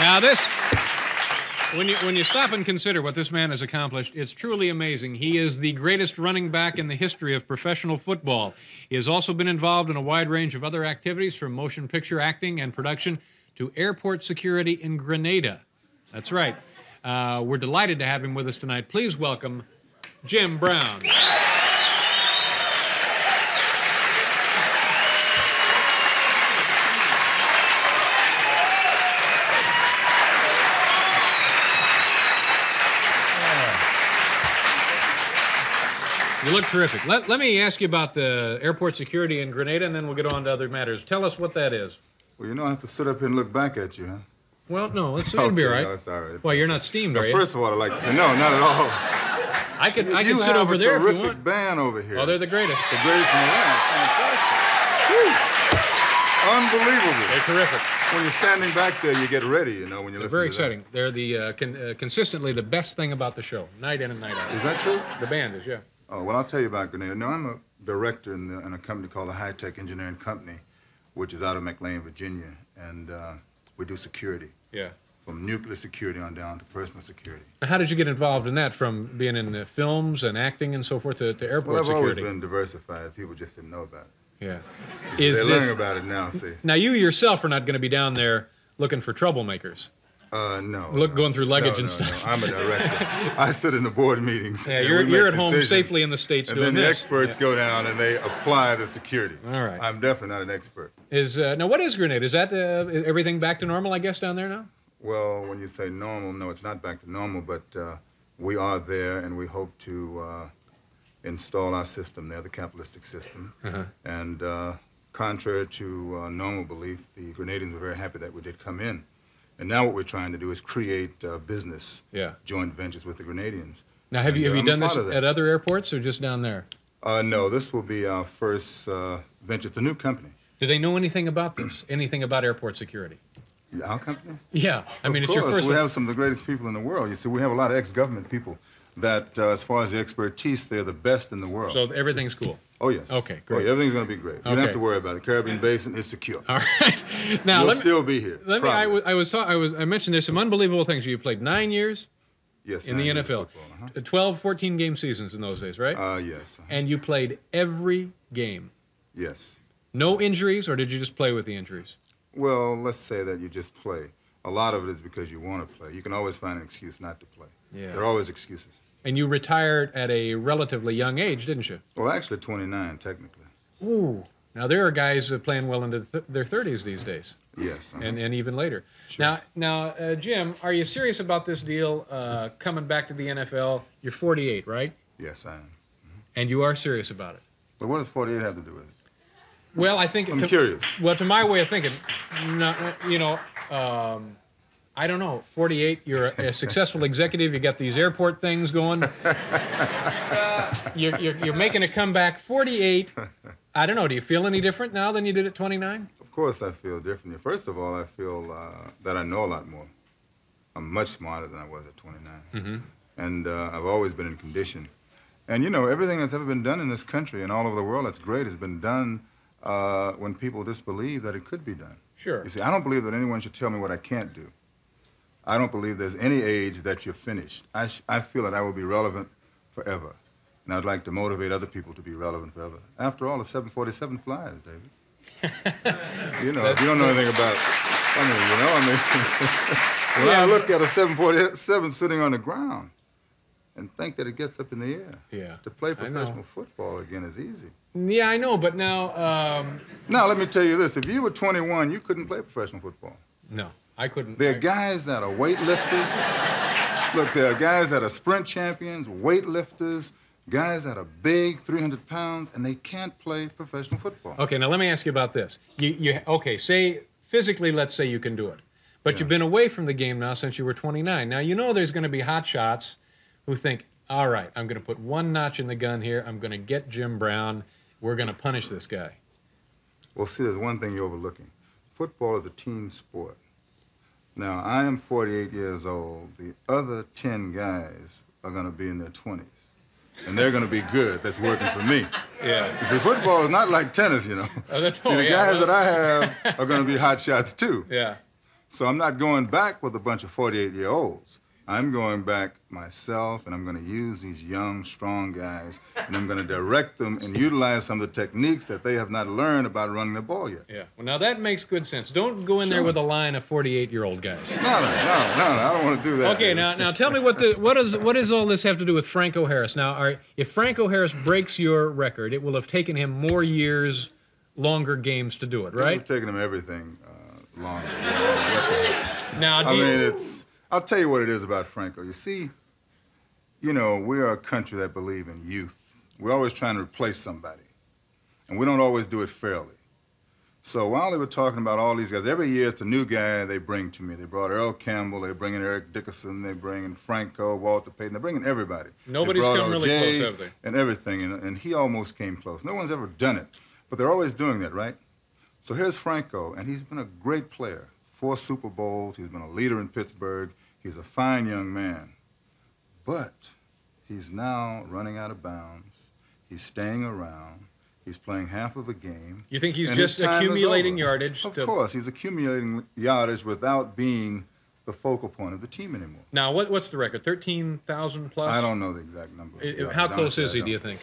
Now when you stop and consider what this man has accomplished, it's truly amazing. He is the greatest running back in the history of professional football. He has also been involved in a wide range of other activities, from motion picture acting and production to airport security in Grenada. That's right. We're delighted to have him with us tonight. Please welcome Jim Brown. You look terrific. Let me ask you about the airport security in Grenada, and then we'll get on to other matters. Tell us what that is. Well, you know, I have to sit up here and look back at you, huh? Well, no, it's okay, be all right. No, it's all right. Well, you're not steamed, are you? First of all, I'd like to say, no, not at all. I can sit over there if you want. You have a terrific band over here. Oh, they're the greatest. It's the greatest in the land. Fantastic. Unbelievable. They're terrific. When you're standing back there, you get ready, you know, when you listen to them. Very exciting. They're the consistently the best thing about the show, night in and night out. Is that true? The band is, yeah. Oh, well, I'll tell you about Grenada. No, I'm a director in a company called the High Tech Engineering Company, which is out of McLean, Virginia, and we do security. Yeah. From nuclear security on down to personal security. Now, how did you get involved in that, from being in films and acting and so forth to airport security? Well, I've always been diversified. People just didn't know about it. Yeah. They're learning about it now, see. Now, you yourself are not going to be down there looking for troublemakers. No. Going through luggage and stuff. No. I'm a director. I sit in the board meetings. Yeah, you're at home safely in the States doing this. And then the experts go down and they apply the security. All right. I'm definitely not an expert. Now, what is Grenada? Is that everything back to normal, I guess, down there now? Well, when you say normal, no, it's not back to normal, but we are there, and we hope to install our system there, the capitalistic system. Uh-huh. And contrary to normal belief, the Grenadians were very happy that we did come in. And now what we're trying to do is create business joint ventures with the Grenadians. Now, have you done this at other airports or just down there? No, this will be our first venture. It's a new company. Do they know anything about this? Anything about airport security? Our company? Yeah. I mean, it's your first one. We have some of the greatest people in the world. You see, we have a lot of ex-government people that, as far as the expertise, they're the best in the world. So everything's cool? Oh, yes. Okay, great. Oh, yeah, everything's going to be great. You don't have to worry about it. Caribbean Basin is secure. All right. Now, You'll still be here. I mentioned there's some unbelievable things. You played 9 years in the NFL. Football, 12, 14-game seasons in those days, right? Yes. And you played every game. Yes. No injuries, or did you just play with the injuries? Well, let's say that you just play. A lot of it is because you want to play. You can always find an excuse not to play. Yeah. There are always excuses. And you retired at a relatively young age, didn't you? Well, actually 29, technically. Ooh. Now, there are guys playing well into their 30s these days. Yes. And even later. Sure. Now, Jim, are you serious about this deal coming back to the NFL? You're 48, right? Yes, I am. Mm-hmm. And you are serious about it? But what does 48 have to do with it? Well, I think... I'm curious. Well, to my way of thinking, I don't know. 48, you're a successful executive. You got these airport things going. You're making a comeback. 48, I don't know. Do you feel any different now than you did at 29? Of course I feel differently. First of all, I feel that I know a lot more. I'm much smarter than I was at 29. Mm-hmm. And I've always been in condition. And, you know, everything that's ever been done in this country and all over the world that's great has been done when people disbelieve that it could be done. Sure. You see, I don't believe that anyone should tell me what I can't do. I don't believe there's any age that you're finished. I feel that I will be relevant forever. And I'd like to motivate other people to be relevant forever. After all, the 747 flies, David. You know, if you don't know anything about, when I look at a 747 sitting on the ground and think that it gets up in the air, to play professional football again is easy. Yeah, I know, but now... Now, let me tell you this. If you were 21, you couldn't play professional football. No, I couldn't. There are guys that are weightlifters. Look, there are guys that are sprint champions, weightlifters, guys that are big, 300 pounds, and they can't play professional football. Okay, now let me ask you about this. Okay, say, physically, let's say you can do it. But you've been away from the game now since you were 29. Now, you know there's going to be hot shots who think, all right, I'm going to put one notch in the gun here. I'm going to get Jim Brown. We're going to punish this guy. Well, see, there's one thing you're overlooking. Football is a team sport. Now, I am 48 years old. The other 10 guys are going to be in their 20s. And they're going to be good. That's working for me. Yeah. You see, football is not like tennis, you know. Oh, the guys that I have are going to be hot shots, too. Yeah. So I'm not going back with a bunch of 48-year-olds. I'm going back myself, and I'm going to use these young, strong guys, and I'm going to direct them and utilize some of the techniques that they have not learned about running the ball yet. Yeah. Well, now that makes good sense. Don't go in there with a line of 48-year-old guys. No, I don't want to do that. Okay, now tell me what does all this have to do with Franco Harris? Now, if Franco Harris breaks your record, it will have taken him more years, longer games to do it, right? It's taken him everything longer. Now, I'll tell you what it is about Franco. You see, we are a country that believe in youth. We're always trying to replace somebody, and we don't always do it fairly. So while they were talking about all these guys, every year it's a new guy they bring to me. They brought Earl Campbell, they bring in Eric Dickerson, they bring in Franco, Walter Payton, they bring in everybody. Nobody's come really close, have they? And everything, and he almost came close. No one's ever done it, but they're always doing that, right? So here's Franco, and he's been a great player. 4 Super Bowls, he's been a leader in Pittsburgh. He's a fine young man, but he's now running out of bounds. He's staying around. He's playing half of a game. You think he's just accumulating yardage? Of course, he's accumulating yardage without being the focal point of the team anymore. Now, what's the record? 13,000 plus? I don't know the exact number. How close is he, do you think?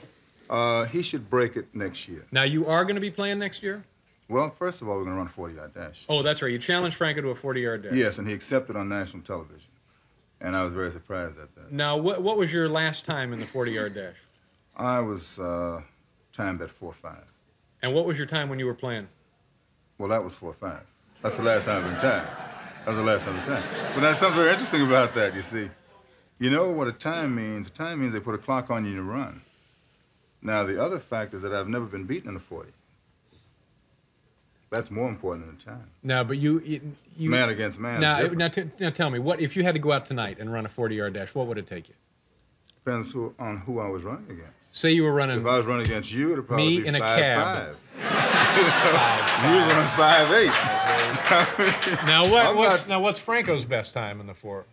He should break it next year. Now, you are going to be playing next year? Well, first of all, we're going to run a 40-yard dash. Oh, that's right. You challenged Franco to a 40-yard dash. Yes, and he accepted on national television. And I was very surprised at that. Now, what was your last time in the 40-yard dash? I was timed at 4.5. And what was your time when you were playing? Well, that was 4.5. That's the last time I've been timed. That was the last time I've been timed. But there's something very interesting about that, you see. You know what a time means? A time means they put a clock on you and you run. Now, the other fact is that I've never been beaten in the 40. That's more important than the time. Now, but you man against man. Now tell me, what if you had to go out tonight and run a 40-yard dash? What would it take you? Depends on who I was running against. Say you were running. If I was running against you, it'd probably be in a 5'5". cab. 5'5". You run 5'8". Now what's Franco's best time in the 4?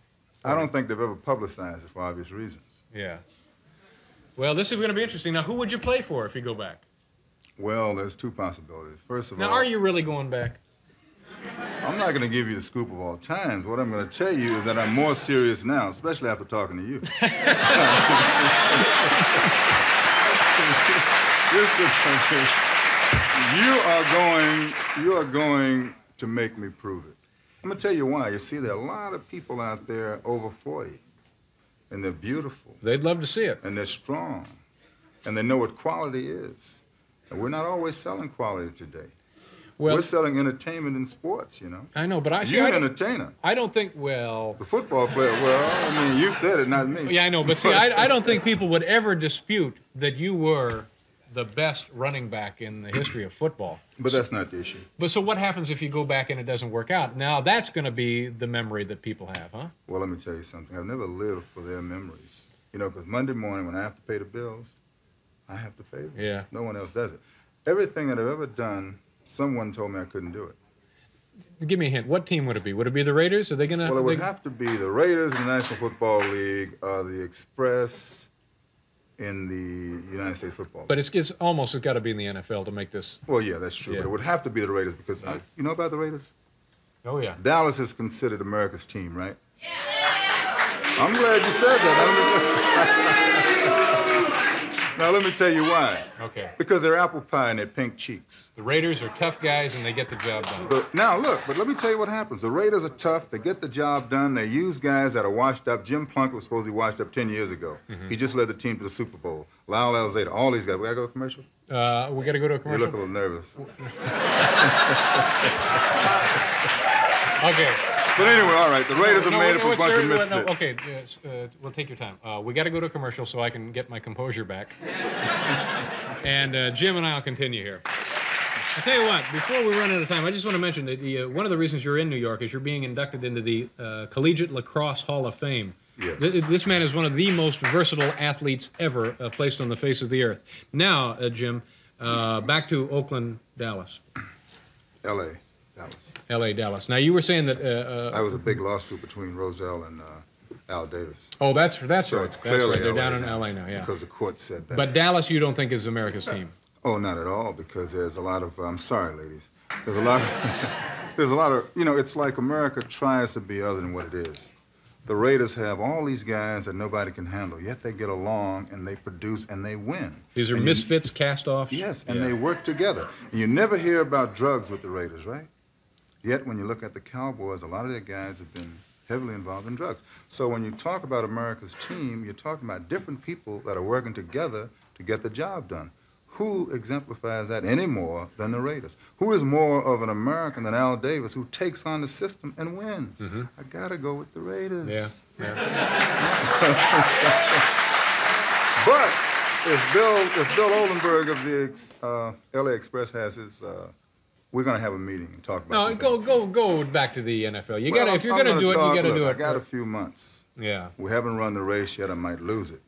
I don't think they've ever publicized it for obvious reasons. Yeah. Well, this is going to be interesting. Now, who would you play for if you go back? Well, there's 2 possibilities. First of all... Now, are you really going back? I'm not going to give you the scoop of all times. What I'm going to tell you is that I'm more serious now, especially after talking to you. You are going to make me prove it. I'm going to tell you why. You see, there are a lot of people out there over 40, and they're beautiful. They'd love to see it. And they're strong, and they know what quality is. And we're not always selling quality today. Well, we're selling entertainment in sports, I know, but you're an entertainer. I don't think, well... The football player, well, I mean, you said it, not me. Yeah, I know, but see, I don't think people would ever dispute that you were the best running back in the history of football. But that's not the issue. But so what happens if you go back and it doesn't work out? Now, that's going to be the memory that people have, huh? Well, let me tell you something. I've never lived for their memories. Because Monday morning when I have to pay the bills, I have to pay them. Yeah. No one else does it. Everything that I've ever done, someone told me I couldn't do it. Give me a hint. What team would it be? Would it be the Raiders? Are they going to... Well, it would have to be the Raiders in the National Football League, the Express in the United States Football League. But it's got to be in the NFL to make this... Well, yeah, that's true. Yeah. But it would have to be the Raiders because, you know about the Raiders? Oh, yeah. Dallas is considered America's team, right? Yeah. I'm glad you said that. Now, let me tell you why. Okay. Because they're apple pie and they're pink cheeks. The Raiders are tough guys and they get the job done. But let me tell you what happens. The Raiders are tough. They get the job done. They use guys that are washed up. Jim Plunkett was supposed to be washed up 10 years ago. Mm-hmm. He just led the team to the Super Bowl. Lyle Alzado, all these guys. We got to go to commercial? We got to go to a commercial? You look a little nervous. Okay. But anyway, all right, the Raiders are made up of a bunch of misfits. Okay, we'll take your time. We got to go to a commercial so I can get my composure back. And Jim and I will continue here. I'll tell you what, before we run out of time, I just want to mention that one of the reasons you're in New York is you're being inducted into the Collegiate Lacrosse Hall of Fame. Yes. This man is one of the most versatile athletes ever placed on the face of the earth. Now, Jim, back to Oakland, Dallas. L.A. Dallas. L.A., Dallas. Now, you were saying that... that was a big lawsuit between Roselle and Al Davis. Oh, that's so right. It's clearly They're LA down in now, L.A. now, yeah. Because the court said that. But Dallas, you don't think is America's team? Oh, not at all, because there's a lot of... I'm sorry, ladies. There's a lot of... There's a lot of, you know, it's like America tries to be other than what it is. The Raiders have all these guys that nobody can handle, yet they get along and they produce and they win. These are misfits, cast-offs? Yes, and they work together. And you never hear about drugs with the Raiders, right? Yet when you look at the Cowboys, a lot of their guys have been heavily involved in drugs. So when you talk about America's team, you're talking about different people that are working together to get the job done. Who exemplifies that any more than the Raiders? Who is more of an American than Al Davis, who takes on the system and wins? I gotta go with the Raiders. Yeah. But if Bill Oldenburg of the LA Express has his, we're gonna have a meeting and talk about. No, go back to the NFL. You gotta, if you're gonna do it, you gotta do it. I got a few months. Yeah. We haven't run the race yet. I might lose it.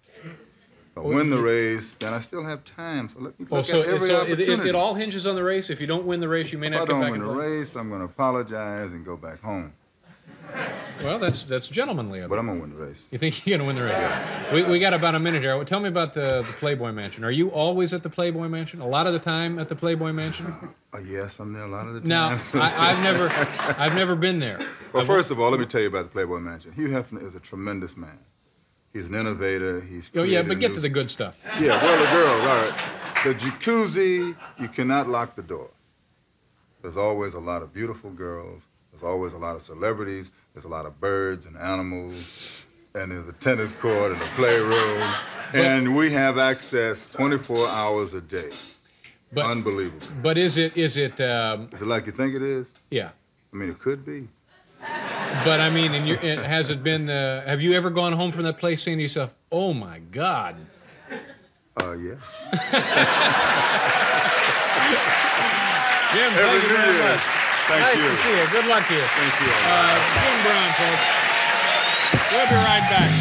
If I win the race, then I still have time. So let me look at every opportunity. It all hinges on the race. If you don't win the race, you may not come back and play. If I don't win the race, I'm going to apologize and go back home. Well, that's gentlemanly of you. But I'm going to win the race. You think you're going to win the race? Yeah. We got about a minute here. Tell me about the Playboy Mansion. Are you always at the Playboy Mansion? A lot of the time at the Playboy Mansion? Yes, I'm there a lot of the time. Now, I've never been there. Well, first of all, let me tell you about the Playboy Mansion. Hugh Hefner is a tremendous man. He's an innovator. He's but get to the good stuff. Yeah, well, the girls, all right. The jacuzzi, you cannot lock the door. There's always a lot of beautiful girls. There's always a lot of celebrities. There's a lot of birds and animals. And there's a tennis court and a playroom. And we have access 24 hours a day. Unbelievable. But is it is it like you think it is? Yeah. I mean, it could be. But I mean, has it been? Have you ever gone home from that place saying to yourself, "Oh my God"? Yes. Jim, thank you very much. Thank you. Nice to see you. Good luck to you. Thank you. Jim Brown, folks. We'll be right back.